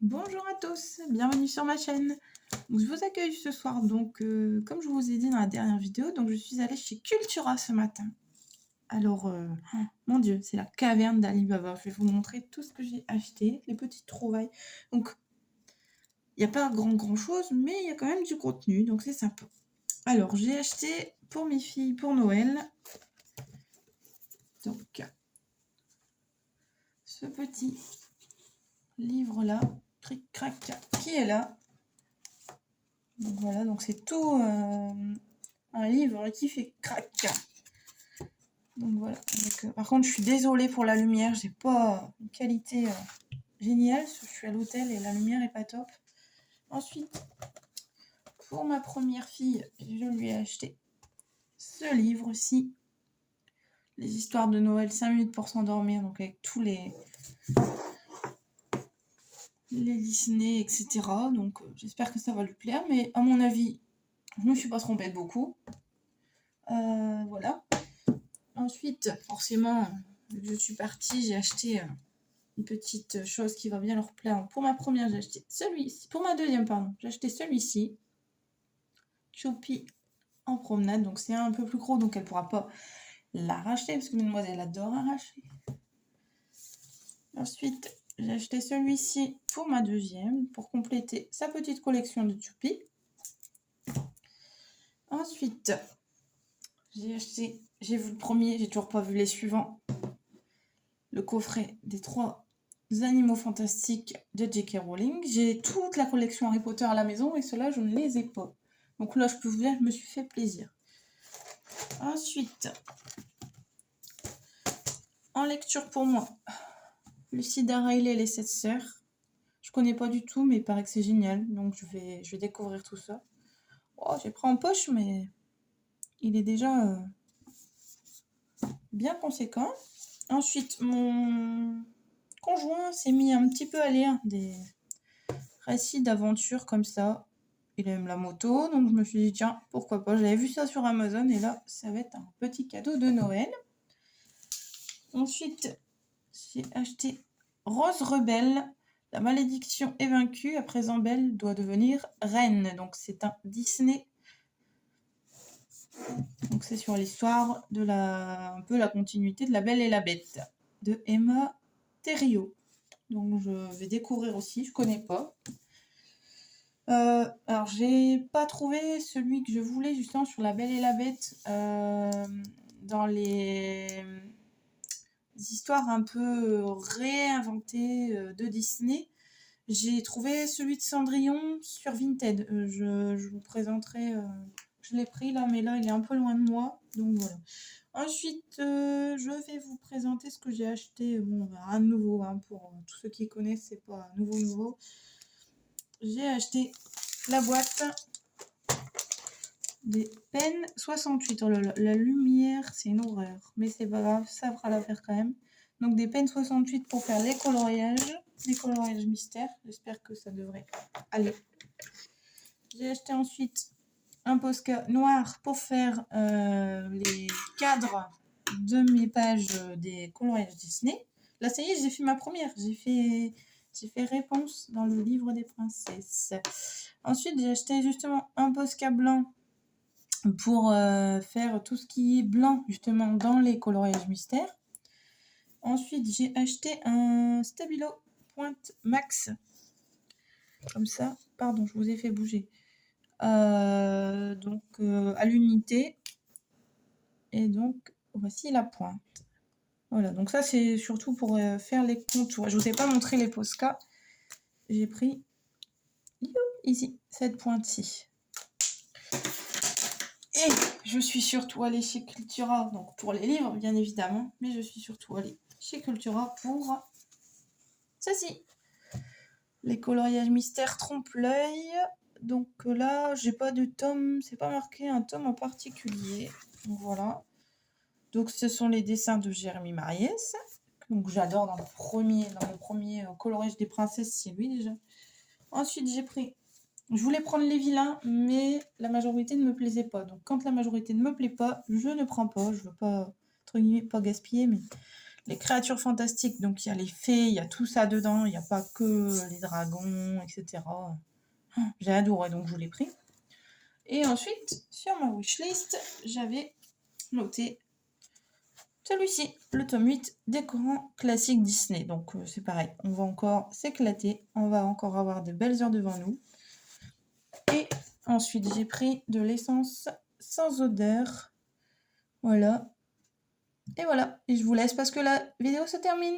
Bonjour à tous, bienvenue sur ma chaîne. Donc, je vous accueille ce soir, comme je vous ai dit dans la dernière vidéo, donc je suis allée chez Cultura ce matin. Alors, mon Dieu, c'est la caverne d'Ali Baba. Je vais vous montrer tout ce que j'ai acheté, les petites trouvailles. Donc, il n'y a pas grand chose, mais il y a quand même du contenu, donc c'est sympa. Alors, j'ai acheté pour mes filles pour Noël, donc, ce petit livre-là, cric-crac, qui est là. Donc voilà, donc c'est tout un livre qui fait crac. Donc voilà. Donc, par contre, je suis désolée pour la lumière, j'ai pas une qualité géniale. Je suis à l'hôtel et la lumière est pas top. Ensuite, pour ma première fille, je lui ai acheté ce livre-ci, les histoires de Noël, 5 minutes pour s'endormir, donc avec tous les Disney, etc. Donc j'espère que ça va lui plaire, mais à mon avis, je me suis pas trompée de beaucoup. Voilà. Ensuite, forcément, vu que je suis partie, j'ai acheté une petite chose qui va bien leur plaire. Pour ma première, j'ai acheté celui-ci. Pour ma deuxième, pardon, j'ai acheté celui-ci. Choupi en promenade. Donc c'est un peu plus gros, donc elle pourra pas l'arracher, parce que mademoiselle adore arracher. Ensuite, j'ai acheté celui-ci pour ma deuxième, pour compléter sa petite collection de Choupi. Ensuite, j'ai vu le premier, j'ai toujours pas vu les suivants. Le coffret des 3 animaux fantastiques de J.K. Rowling. J'ai toute la collection Harry Potter à la maison et ceux-là, je ne les ai pas. Donc là, je peux vous dire, je me suis fait plaisir. Ensuite, en lecture pour moi, Lucidia Riley et les 7 sœurs. Je connais pas du tout, mais il paraît que c'est génial. Donc je vais découvrir tout ça. Oh, j'ai pris en poche, mais il est déjà bien conséquent. Ensuite, mon conjoint s'est mis un petit peu à lire des récits d'aventure comme ça. Il aime la moto, donc je me suis dit tiens, pourquoi pas. J'avais vu ça sur Amazon et là, ça va être un petit cadeau de Noël. Ensuite, j'ai acheté Rose Rebelle. La malédiction est vaincue. À présent, Belle doit devenir reine. Donc c'est un Disney. Donc c'est sur l'histoire de un peu la continuité de La Belle et la Bête de Emma Thériault. Donc je vais découvrir aussi. Je connais pas. Alors j'ai pas trouvé celui que je voulais justement sur La Belle et la Bête dans les histoires un peu réinventées de Disney. J'ai trouvé celui de Cendrillon sur Vinted. Je vous présenterai. Je l'ai pris là, mais là il est un peu loin de moi, donc voilà. Ensuite, je vais vous présenter ce que j'ai acheté. Bon, rien de nouveau, hein, pour tous ceux qui connaissent, c'est pas nouveau. J'ai acheté la boîte des pennes 68. Oh là là, la lumière, c'est une horreur. Mais c'est pas grave, ça fera l'affaire quand même. Donc des pennes 68 pour faire les coloriages mystères. J'espère que ça devrait aller. J'ai acheté ensuite un Posca noir pour faire les cadres de mes pages des coloriages Disney. Là, ça y est, j'ai fait ma première. J'ai fait réponse dans le livre des princesses. Ensuite, j'ai acheté justement un Posca blanc pour faire tout ce qui est blanc justement dans les coloriages mystères. Ensuite, j'ai acheté un Stabilo Pointe Max. Comme ça. Pardon, je vous ai fait bouger. À l'unité. Et donc, voici la pointe. Voilà, donc ça c'est surtout pour faire les contours. Je vous ai pas montré les Posca. J'ai pris ici, cette pointe-ci. Et je suis surtout allée chez Cultura, donc pour les livres bien évidemment, mais je suis surtout allée chez Cultura pour ceci. Les coloriages mystères trompe-l'œil. Donc là, j'ai pas de tome, c'est pas marqué un tome en particulier. Donc voilà. Donc ce sont les dessins de Jérémy Mariès. Donc j'adore dans le premier coloriage des princesses, c'est lui déjà. Ensuite, je voulais prendre les vilains, mais la majorité ne me plaisait pas. Donc quand la majorité ne me plaît pas, je ne prends pas. Je veux pas, entre guillemets, pas gaspiller, mais les créatures fantastiques. Donc il y a les fées, il y a tout ça dedans. Il n'y a pas que les dragons, etc. J'ai adoré, donc je l'ai pris. Et ensuite, sur ma wishlist, j'avais noté celui-ci, le tome 8 des grands classiques Disney. Donc c'est pareil, on va encore s'éclater, on va encore avoir de belles heures devant nous. Et ensuite, j'ai pris de l'essence sans odeur. Voilà. Et voilà, et je vous laisse parce que la vidéo se termine.